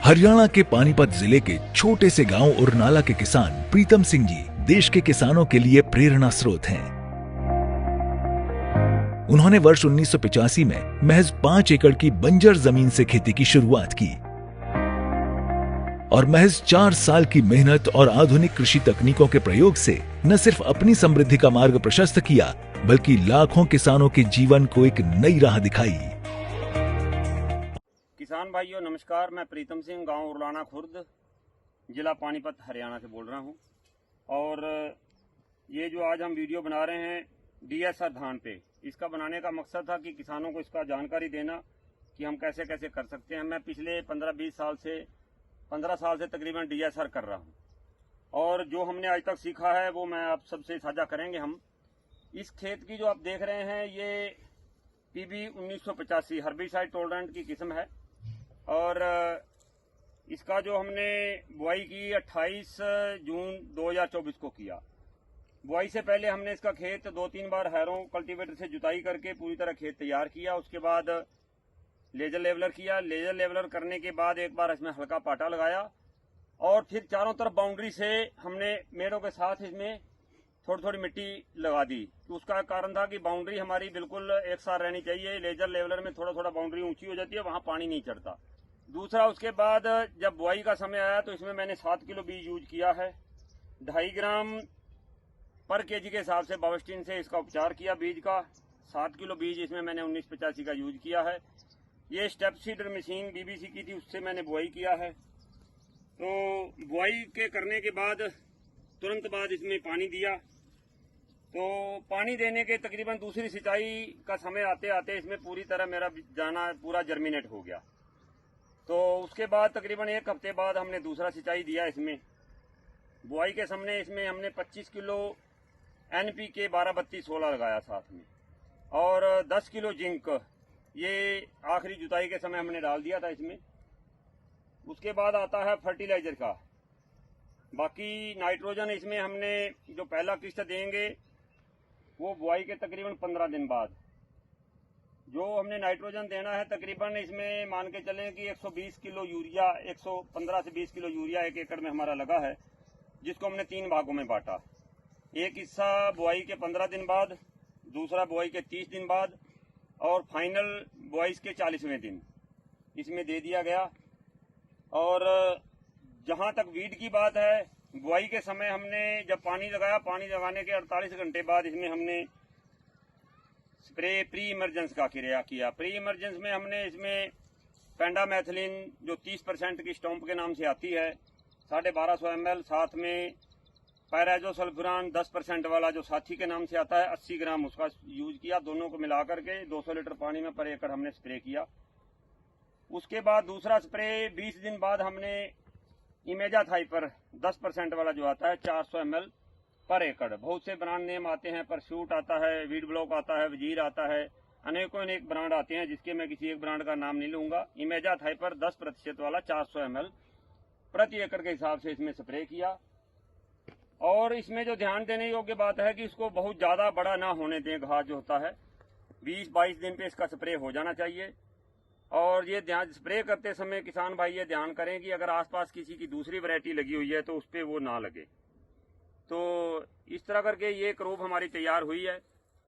हरियाणा के पानीपत जिले के छोटे से गांव उरनाला के किसान प्रीतम सिंह जी देश के किसानों के लिए प्रेरणा स्रोत हैं। उन्होंने वर्ष 1985 में महज 5 एकड़ की बंजर जमीन से खेती की शुरुआत की और महज 4 साल की मेहनत और आधुनिक कृषि तकनीकों के प्रयोग से न सिर्फ अपनी समृद्धि का मार्ग प्रशस्त किया, बल्कि लाखों किसानों के जीवन को एक नई राह दिखाई। किसान भाइयों नमस्कार, मैं प्रीतम सिंह गांव उरलाना खुर्द जिला पानीपत हरियाणा से बोल रहा हूं। और ये जो आज हम वीडियो बना रहे हैं डीएसआर धान पे, इसका बनाने का मकसद था कि किसानों को इसका जानकारी देना कि हम कैसे कैसे कर सकते हैं। मैं पिछले 15 साल से तकरीबन डीएसआर कर रहा हूं और जो हमने आज तक सीखा है वो मैं आप सबसे साझा करेंगे। हम इस खेत की जो आप देख रहे हैं ये पीबी 1985 हर्बिसाइड टॉलरेंट की किस्म है और इसका जो हमने बुआई की 28 जून 2024 को किया। बुआई से पहले हमने इसका खेत 2-3 बार हैरों कल्टीवेटर से जुताई करके पूरी तरह खेत तैयार किया। उसके बाद लेजर लेवलर किया। लेजर लेवलर करने के बाद एक बार इसमें हल्का पाटा लगाया और फिर चारों तरफ बाउंड्री से हमने मेड़ों के साथ इसमें थोड़ी थोड़ी मिट्टी लगा दी। तो उसका कारण था कि बाउंड्री हमारी बिल्कुल एक साथ रहनी चाहिए। लेजर लेवलर में थोड़ा थोड़ा बाउंड्री ऊंची हो जाती है, वहां पानी नहीं चढ़ता। दूसरा, उसके बाद जब बुआई का समय आया तो इसमें मैंने 7 किलो बीज यूज किया है। 2.5 ग्राम पर केजी के हिसाब से बावस्टीन से इसका उपचार किया बीज का। 7 किलो बीज इसमें मैंने 1985 का यूज किया है। ये स्टेप सीडर मशीन बीबीसी की थी, उससे मैंने बुआई किया है। तो बुआई के करने के बाद तुरंत बाद इसमें पानी दिया। तो पानी देने के तकरीबन दूसरी सिंचाई का समय आते आते इसमें पूरी तरह मेरा जाना पूरा जर्मिनेट हो गया। तो उसके बाद तकरीबन 1 हफ्ते बाद हमने दूसरा सिंचाई दिया। इसमें बुआई के सामने इसमें हमने 25 किलो NPK 12-32-16 लगाया साथ में और 10 किलो जिंक ये आखिरी जुताई के समय हमने डाल दिया था इसमें। उसके बाद आता है फर्टिलाइजर का। बाकी नाइट्रोजन इसमें हमने जो पहला किस्त देंगे वो बुआई के तकरीबन 15 दिन बाद जो हमने नाइट्रोजन देना है, तकरीबन इसमें मान के चलें कि 120 किलो यूरिया, 115 से 20 किलो यूरिया 1 एकड़ में हमारा लगा है, जिसको हमने 3 भागों में बांटा। एक हिस्सा बुआई के 15 दिन बाद, दूसरा बुआई के 30 दिन बाद और फाइनल बुआई के 40वें दिन इसमें दे दिया गया। और जहां तक वीड की बात है, बुआई के समय हमने जब पानी लगाया, पानी लगाने के 48 घंटे बाद इसमें हमने स्प्रे प्री इमरजेंस का किया। प्री इमरजेंस में हमने इसमें पेंडामेथिलिन जो 30% की स्टॉम्प के नाम से आती है 1250 ml, साथ में पैराजोसल्फुरान 10% वाला जो साथी के नाम से आता है 80 ग्राम उसका यूज किया। दोनों को मिलाकर के 200 लीटर पानी में पर एकड़ हमने स्प्रे किया। उसके बाद दूसरा स्प्रे 20 दिन बाद हमने इमेजाथाइपर 10% वाला जो आता है 400 ml पर एकड़। बहुत से ब्रांड नेम आते हैं, परसूट आता है, वीड ब्लॉक आता है, वजीर आता है, अनेक ब्रांड आते हैं जिसके मैं किसी एक ब्रांड का नाम नहीं लूंगा। इमेजाथाइपर 10% वाला 400 ml प्रति एकड़ के हिसाब से इसमें स्प्रे किया। और इसमें जो ध्यान देने योग्य बात है कि इसको बहुत ज्यादा बड़ा ना होने दें। घास जो होता है 20-22 दिन पे इसका स्प्रे हो जाना चाहिए। और ये ध्यान स्प्रे करते समय किसान भाई ये ध्यान करें कि अगर आसपास किसी की दूसरी वैरायटी लगी हुई है तो उस पर वो ना लगे। तो इस तरह करके ये क्रॉप हमारी तैयार हुई है।